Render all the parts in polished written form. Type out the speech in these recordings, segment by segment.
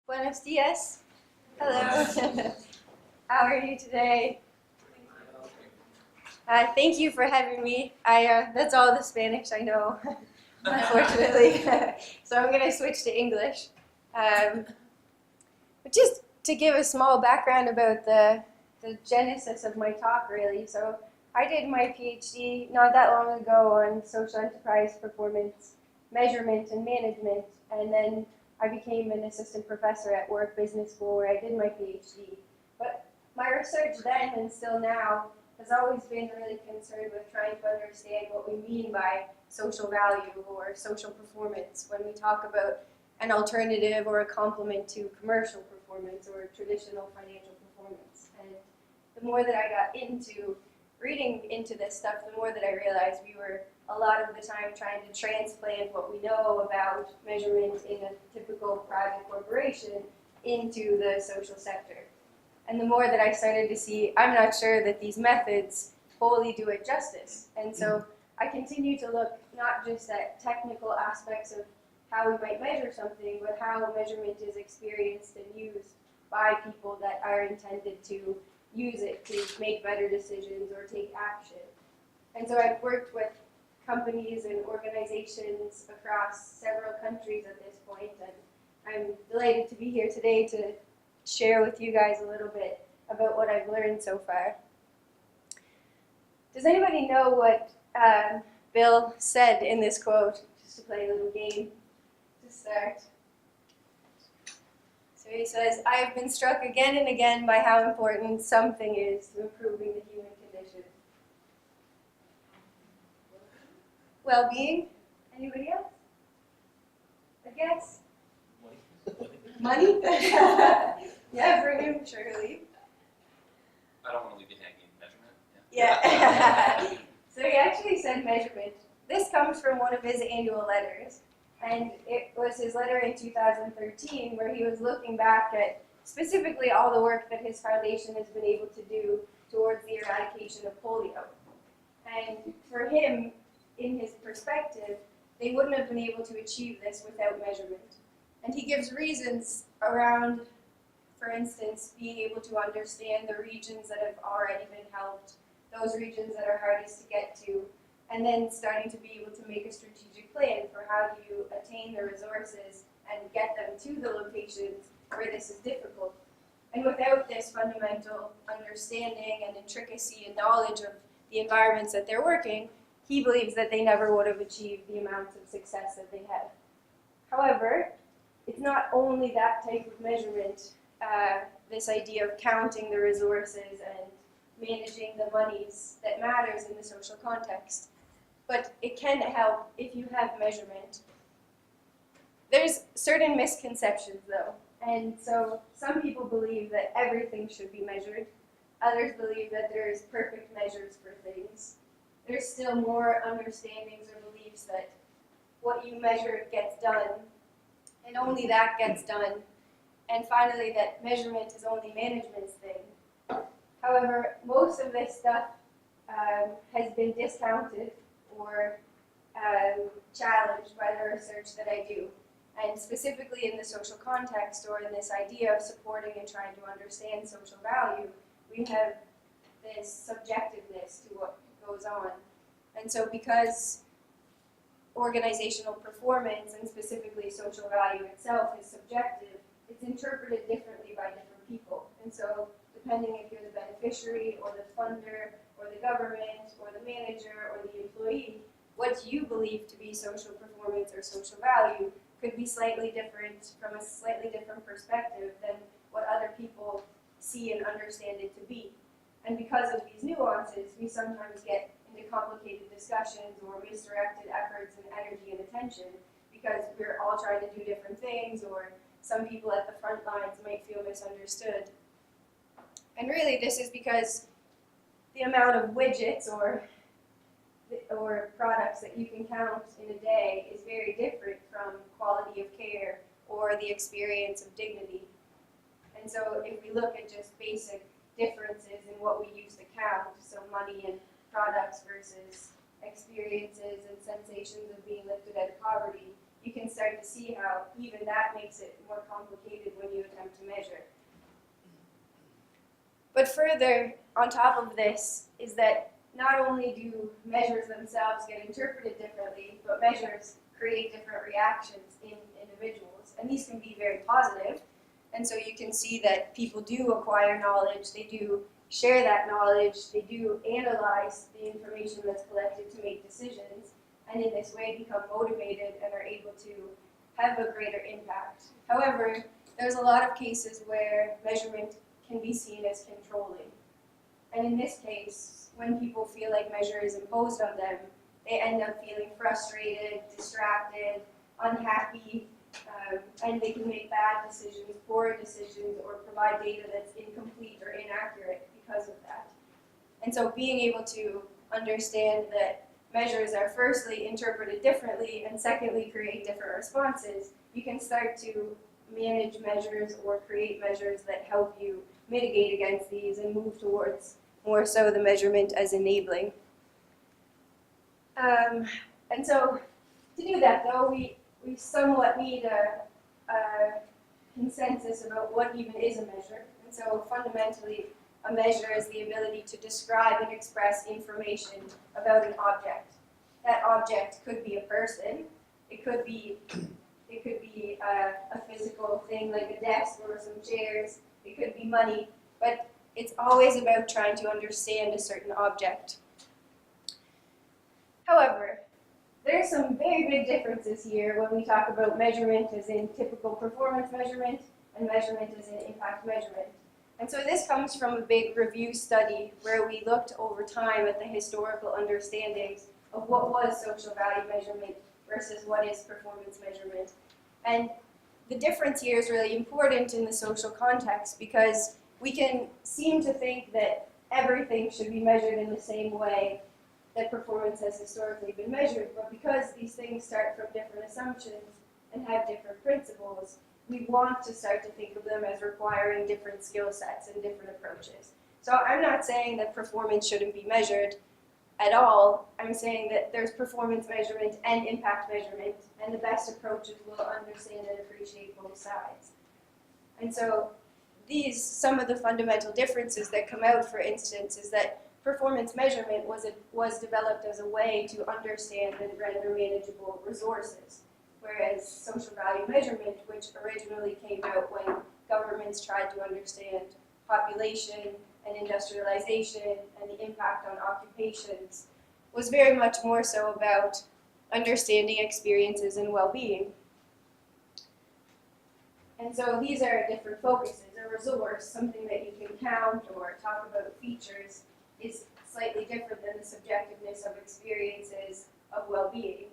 Buenos dias. Hello. How are you today? Thank you for having me. That's all the Spanish I know, unfortunately. So I'm going to switch to English. But just to give a small background about the genesis of my talk, really. So I did my PhD not that long ago on social enterprise performance, measurement, and management, and then I became an assistant professor at Warwick Business School where I did my PhD. But my research then and still now has always been really concerned with trying to understand what we mean by social value or social performance when we talk about an alternative or a complement to commercial performance or traditional financial performance. And the more that I got into reading into this stuff, the more that I realized we were a lot of the time trying to transplant what we know about measurement in a typical private corporation into the social sector. And the more that I started to see, I'm not sure that these methods wholly do it justice. And so I continue to look not just at technical aspects of how we might measure something, but how measurement is experienced and used by people that are intended to use it to make better decisions or take action. And so I've worked with companies and organizations across several countries at this point, and I'm delighted to be here today to share with you guys a little bit about what I've learned so far. Does anybody know what Bill said in this quote? Just to play a little game to start. So he says, "I have been struck again and again by how important something is to improving the human condition." Well-being? Anybody else? A guess? Money? Yeah, for him, surely. I don't want to leave you hanging. Measurement? Yeah. So he actually said measurement. This comes from one of his annual letters. And it was his letter in 2013 where he was looking back at specifically all the work that his foundation has been able to do towards the eradication of polio. And for him, in his perspective, they wouldn't have been able to achieve this without measurement. And he gives reasons around, for instance, being able to understand the regions that have already been helped, those regions that are hardest to get to, and then starting to be able to make a strategic plan for how do you attain the resources and get them to the locations where this is difficult. And without this fundamental understanding and intricacy and knowledge of the environments that they're working, he believes that they never would have achieved the amounts of success that they have. However, it's not only that type of measurement, this idea of counting the resources and managing the monies that matters in the social context, but it can help if you have measurement. There's certain misconceptions though, and so some people believe that everything should be measured. Others believe that there's perfect measures for things. There's still more understandings or beliefs that what you measure gets done, and only that gets done. And finally, that measurement is only management's thing. However, most of this stuff has been discounted or challenged by the research that I do. And specifically in the social context or in this idea of supporting and trying to understand social value, we have this subjectiveness to what goes on. And so because organizational performance and specifically social value itself is subjective, it's interpreted differently by different people. And so depending if you're the beneficiary or the funder or the government or the manager or the employee, what you believe to be social performance or social value could be slightly different from a slightly different perspective than what other people see and understand it to be. And because of these nuances, we sometimes get into complicated discussions or misdirected efforts and energy and attention because we're all trying to do different things, or some people at the front lines might feel misunderstood. And really this is because the amount of widgets or products that you can count in a day is very different from quality of care or the experience of dignity. And so if we look at just basic differences in what we use to count, so money and products versus experiences and sensations of being lifted out of poverty, you can start to see how even that makes it more complicated when you attempt to measure. But further, on top of this, is that not only do measures themselves get interpreted differently, but measures create different reactions in individuals. And these can be very positive. And so you can see that people do acquire knowledge, they do share that knowledge, they do analyze the information that's collected to make decisions, and in this way become motivated and are able to have a greater impact. However, there's a lot of cases where measurement can be seen as controlling. And in this case, when people feel like measure is imposed on them, they end up feeling frustrated, distracted, unhappy, and they can make bad decisions, poor decisions, or provide data that's incomplete or inaccurate because of that. And so being able to understand that measures are firstly interpreted differently and secondly create different responses, you can start to manage measures or create measures that help you mitigate against these and move towards more so the measurement as enabling. And so to do that though, we somewhat need a consensus about what even is a measure. And so fundamentally, a measure is the ability to describe and express information about an object. That object could be a person, it could be a physical thing like a desk or some chairs, it could be money, but it's always about trying to understand a certain object. However, there are some very big differences here when we talk about measurement as in typical performance measurement and measurement as in impact measurement. And so this comes from a big review study where we looked over time at the historical understandings of what was social value measurement versus what is performance measurement. And the difference here is really important in the social context because we can seem to think that everything should be measured in the same way that performance has historically been measured, but because these things start from different assumptions and have different principles, we want to start to think of them as requiring different skill sets and different approaches. So I'm not saying that performance shouldn't be measured at all. I'm saying that there's performance measurement and impact measurement, and the best approaches will understand and appreciate both sides. And so some of the fundamental differences that come out, for instance, is that performance measurement was developed as a way to understand and render manageable resources, whereas social value measurement, which originally came out when governments tried to understand population and industrialization and the impact on occupations, was very much more so about understanding experiences and well-being. And so these are different focuses. A resource, something that you can count or talk about features, is slightly different than the subjectiveness of experiences of well-being.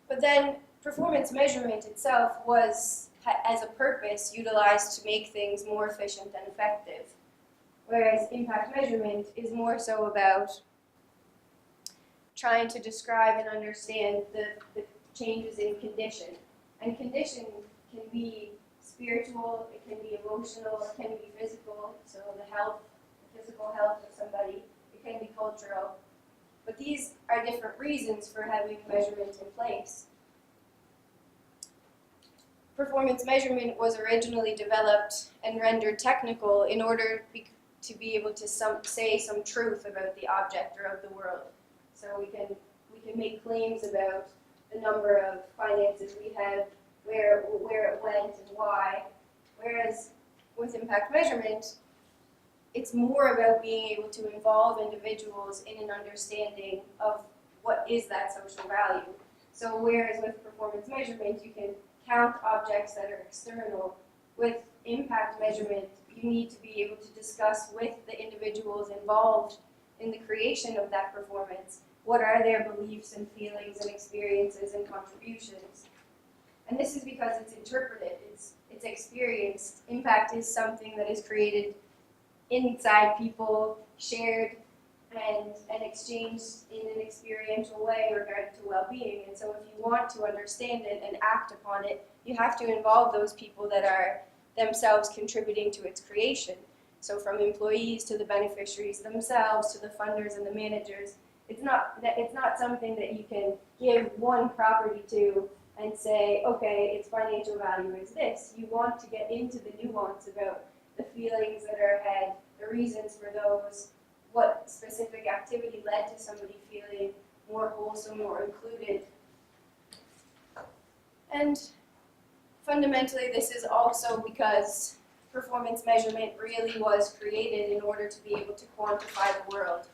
But then performance measurement itself was, as a purpose, utilized to make things more efficient and effective, whereas impact measurement is more so about trying to describe and understand the changes in condition. And condition can be spiritual, it can be emotional, it can be physical, so the physical health of somebody, it can be cultural. But these are different reasons for having measurement in place. Performance measurement was originally developed and rendered technical in order to be able to say some truth about the object or of the world. So we can make claims about the number of finances we have, where it went and why. Whereas with impact measurement, it's more about being able to involve individuals in an understanding of what is that social value. So whereas with performance measurement, you can count objects that are external, with impact measurement, you need to be able to discuss with the individuals involved in the creation of that performance, what are their beliefs and feelings and experiences and contributions. And this is because it's interpreted, it's experienced. Impact is something that is created inside people, shared and exchanged in an experiential way regarding to well-being. And so if you want to understand it and act upon it, you have to involve those people that are themselves contributing to its creation. So from employees to the beneficiaries themselves to the funders and the managers, It's not something that you can give one property to and say, okay, its financial value is this. You want to get into the nuance about the feelings that are ahead, the reasons for those, what specific activity led to somebody feeling more wholesome or included. And fundamentally, this is also because performance measurement really was created in order to be able to quantify the world,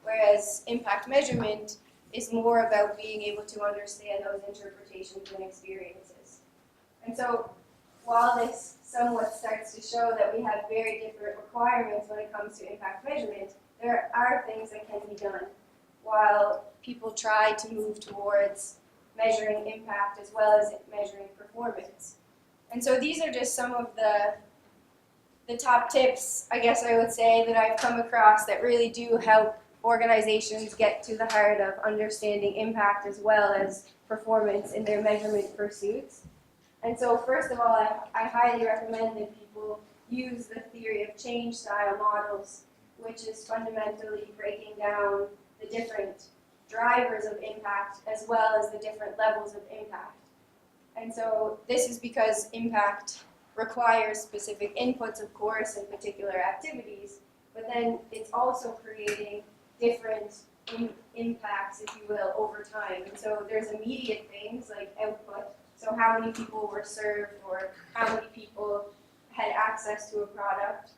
whereas impact measurement is more about being able to understand those interpretations and experiences. And so, while this somewhat starts to show that we have very different requirements when it comes to impact measurement, there are things that can be done while people try to move towards measuring impact as well as measuring performance. And so these are just some of the top tips, I guess I would say, that I've come across that really do help organizations get to the heart of understanding impact as well as performance in their measurement pursuits. And so first of all, I highly recommend that people use the theory of change style models, which is fundamentally breaking down the different drivers of impact as well as the different levels of impact. And so this is because impact requires specific inputs, of course, in particular activities, but then it's also creating different impacts, if you will, over time. And so there's immediate things like output, so how many people were served or how many people had access to a product.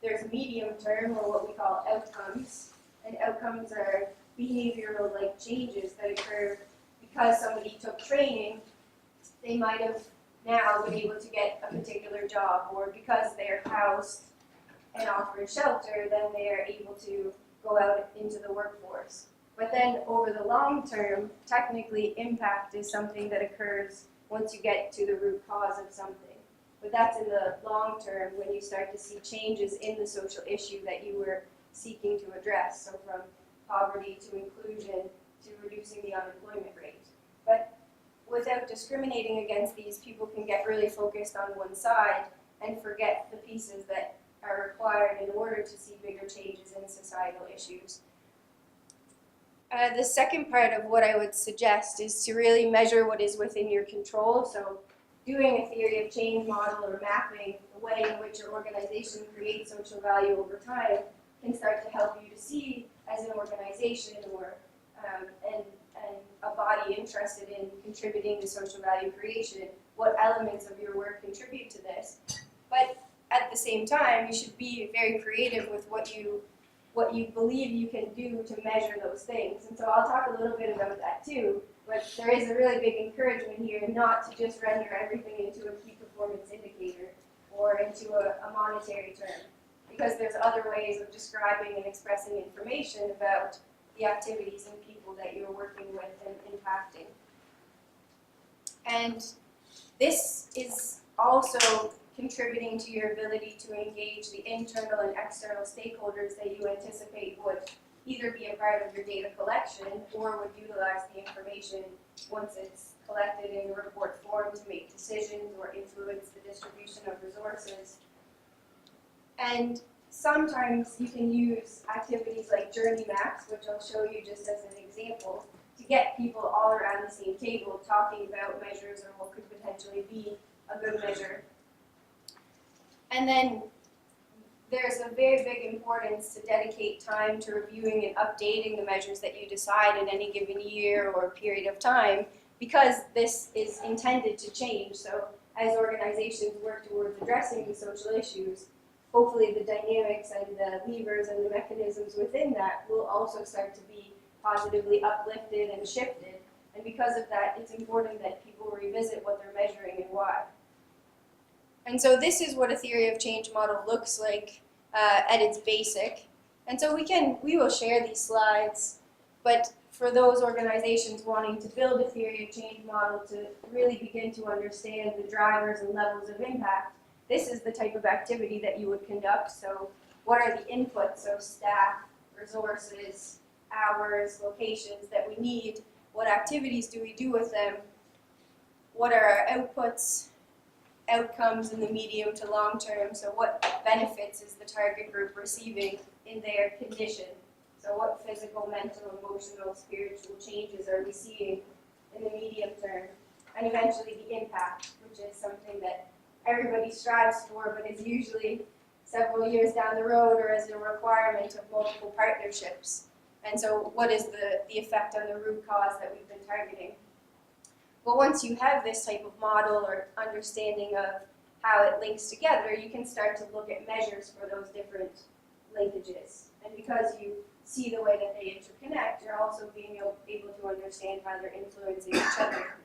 There's medium term, or what we call outcomes, and outcomes are behavioral-like changes that occur because somebody took training. They might have now been able to get a particular job, or because they're housed and offered shelter, then they are able to go out into the workforce. But then over the long term, technically impact is something that occurs once you get to the root cause of something. But that's in the long term when you start to see changes in the social issue that you were seeking to address, so from poverty to inclusion to reducing the unemployment rate. But without discriminating against these, people can get really focused on one side and forget the pieces that are required in order to see bigger changes in societal issues. The second part of what I would suggest is to really measure what is within your control. So doing a theory of change model or mapping the way in which your organization creates social value over time can start to help you to see as an organization or and a body interested in contributing to social value creation, what elements of your work contribute to this. But at the same time, you should be very creative with what you believe you can do to measure those things. And so I'll talk a little bit about that too, but there is a really big encouragement here not to just render everything into a key performance indicator or into a monetary term, because there's other ways of describing and expressing information about the activities and people that you're working with and impacting. And this is also contributing to your ability to engage the internal and external stakeholders that you anticipate would either be a part of your data collection or would utilize the information once it's collected in report form to make decisions or influence the distribution of resources. And sometimes you can use activities like journey maps, which I'll show you just as an example, to get people all around the same table talking about measures or what could potentially be a good measure. And then there's a very big importance to dedicate time to reviewing and updating the measures that you decide in any given year or period of time, because this is intended to change. So as organizations work towards addressing these social issues, hopefully the dynamics and the levers and the mechanisms within that will also start to be positively uplifted and shifted. And because of that, it's important that people revisit what they're measuring and why. And so this is what a theory of change model looks like at its basic. And so we will share these slides, but for those organizations wanting to build a theory of change model to really begin to understand the drivers and levels of impact, this is the type of activity that you would conduct. So what are the inputs, so staff, resources, hours, locations that we need? What activities do we do with them? What are our outputs, outcomes in the medium to long term? So what benefits is the target group receiving in their condition? So what physical, mental, emotional, spiritual changes are we seeing in the medium term? And eventually the impact, which is something that everybody strives for, but is usually several years down the road or as a requirement of multiple partnerships. And so what is the effect on the root cause that we've been targeting? But once you have this type of model or understanding of how it links together, you can start to look at measures for those different linkages. And because you see the way that they interconnect, you're also being able to understand how they're influencing each other.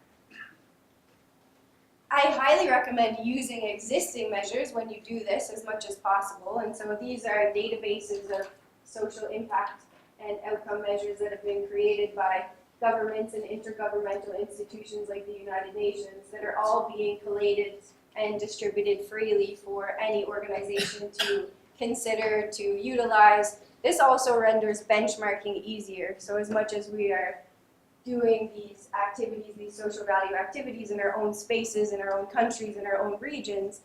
I highly recommend using existing measures when you do this as much as possible. And so these are databases of social impact and outcome measures that have been created by governments and intergovernmental institutions like the United Nations that are all being collated and distributed freely for any organization to consider, to utilize. This also renders benchmarking easier. So as much as we are doing these activities, these social value activities in our own spaces, in our own countries, in our own regions,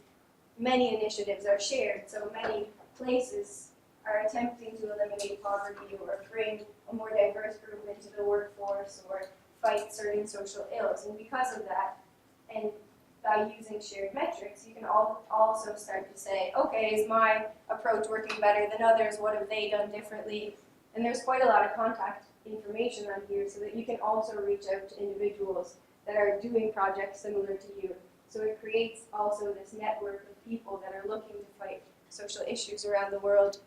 many initiatives are shared. So many places are attempting to eliminate poverty or bring a more diverse group into the workforce or fight certain social ills. And because of that, and by using shared metrics, you can also start to say, okay, is my approach working better than others? What have they done differently? And there's quite a lot of contact information on here so that you can also reach out to individuals that are doing projects similar to you. So it creates also this network of people that are looking to fight social issues around the world.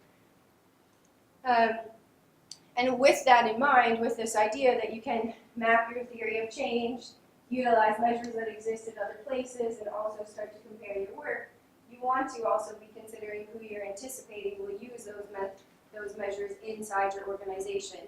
And with that in mind, with this idea that you can map your theory of change, utilize measures that exist in other places, and also start to compare your work, you want to also be considering who you're anticipating will use those measures inside your organization.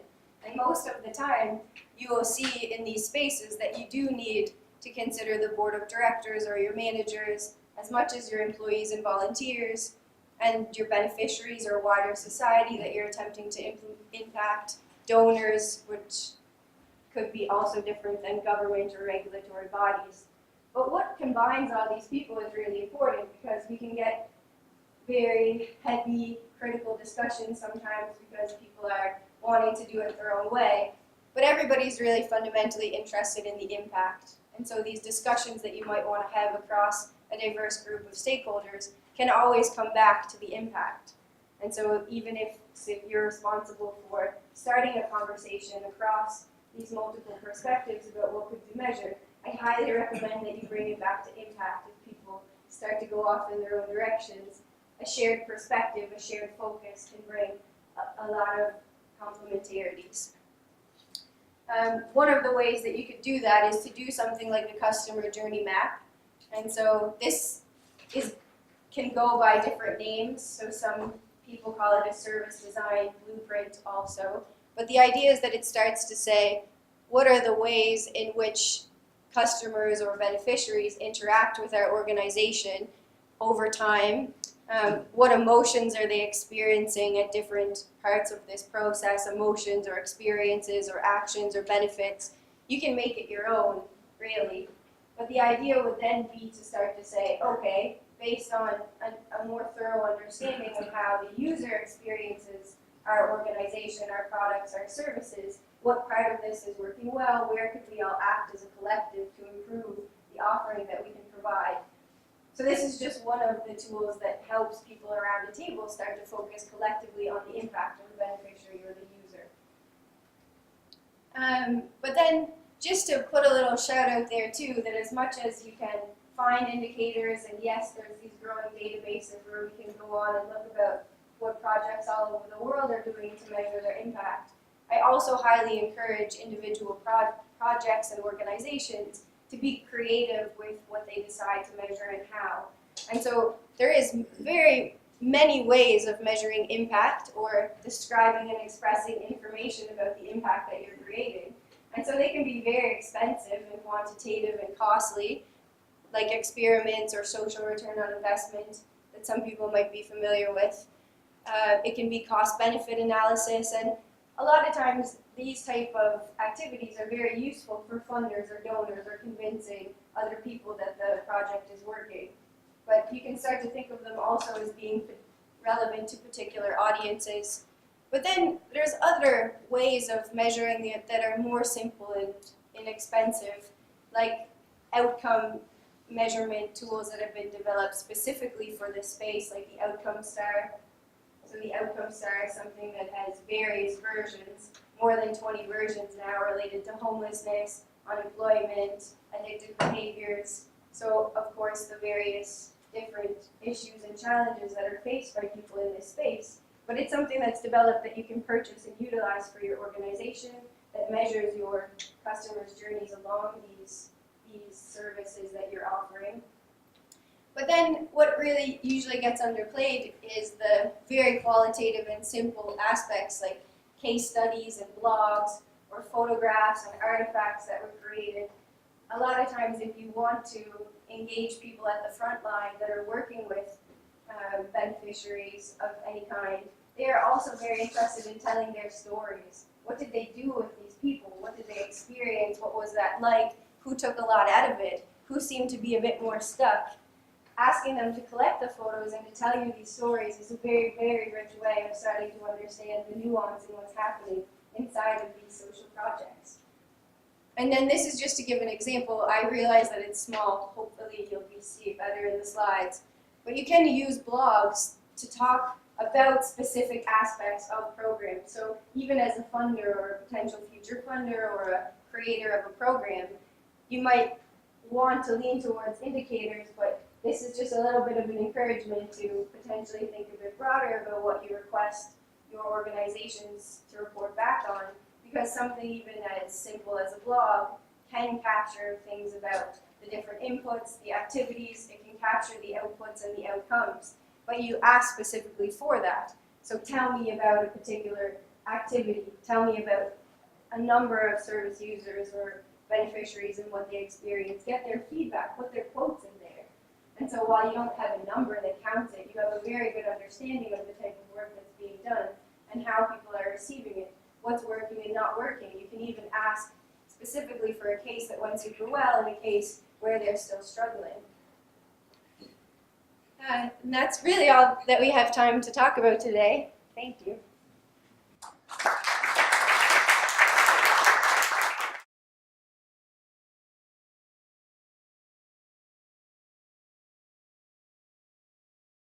And most of the time, you will see in these spaces that you do need to consider the board of directors or your managers as much as your employees and volunteers and your beneficiaries or wider society that you're attempting to impact, donors, which could be also different than government or regulatory bodies. But what combines all these people is really important because we can get very heavy critical discussions sometimes because people are wanting to do it their own way. But everybody's really fundamentally interested in the impact. And so these discussions that you might want to have across a diverse group of stakeholders can always come back to the impact. And so even if you're responsible for starting a conversation across these multiple perspectives about what could be measured, I highly recommend that you bring it back to impact if people start to go off in their own directions. A shared perspective, a shared focus can bring a lot of complementarities. One of the ways that you could do that is to do something like the customer journey map. And so this can go by different names. So some people call it a service design blueprint also. But the idea is that it starts to say, what are the ways in which customers or beneficiaries interact with our organization over time? What emotions are they experiencing at different parts of this process, emotions or experiences or actions or benefits? You can make it your own, really. But the idea would then be to start to say, okay, based on a more thorough understanding of how the user experiences our organization, our products, our services, what part of this is working well, where could we all act as a collective to improve the offering that we can provide. So this is just one of the tools that helps people around the table start to focus collectively on the impact of the beneficiary or the user. But then just to put a little shout out there too, that as much as you can find indicators, and yes, there's these growing databases where we can go on and look about what projects all over the world are doing to measure their impact, I also highly encourage individual projects and organizations to be creative with what they decide to measure and how. And so there is very many ways of measuring impact or describing and expressing information about the impact that you're creating. And so they can be very expensive and quantitative and costly, like experiments or social return on investment that some people might be familiar with. It can be cost-benefit analysis, and a lot of times these type of activities are very useful for funders or donors or convincing other people that the project is working. But you can start to think of them also as being relevant to particular audiences. But then there's other ways of measuring it that are more simple and inexpensive, like outcome measurement tools that have been developed specifically for this space, like the outcome star. So the outcome star is something that has various versions, more than 20 versions now, related to homelessness, unemployment, addictive behaviors. So of course the various different issues and challenges that are faced by people in this space. But it's something that's developed that you can purchase and utilize for your organization that measures your customers' journeys along these services that you're offering. But then what really usually gets underplayed is the very qualitative and simple aspects like case studies and blogs or photographs and artifacts that were created. A lot of times if you want to engage people at the front line that are working with beneficiaries of any kind, they are also very interested in telling their stories. What did they do with these people? What did they experience? What was that like? Who took a lot out of it? Who seemed to be a bit more stuck? Asking them to collect the photos and to tell you these stories is a very, very rich way of starting to understand the nuance in what's happening inside of these social projects. And then this is just to give an example. I realize that it's small. Hopefully you'll see it better in the slides. But you can use blogs to talk about specific aspects of programs. So even as a funder or a potential future funder or a creator of a program, you might want to lean towards indicators, but this is just a little bit of an encouragement to potentially think a bit broader about what you request your organizations to report back on, because something even as simple as a blog can capture things about the different inputs, the activities, it can capture the outputs and the outcomes, but you ask specifically for that. So tell me about a particular activity, tell me about a number of service users or beneficiaries and what they experience, get their feedback, put their quotes in there. And so while you don't have a number that counts it, you have a very good understanding of the type of work that's being done and how people are receiving it, what's working and not working. You can even ask specifically for a case that went super well and a case where they're still struggling. And that's really all that we have time to talk about today. Thank you.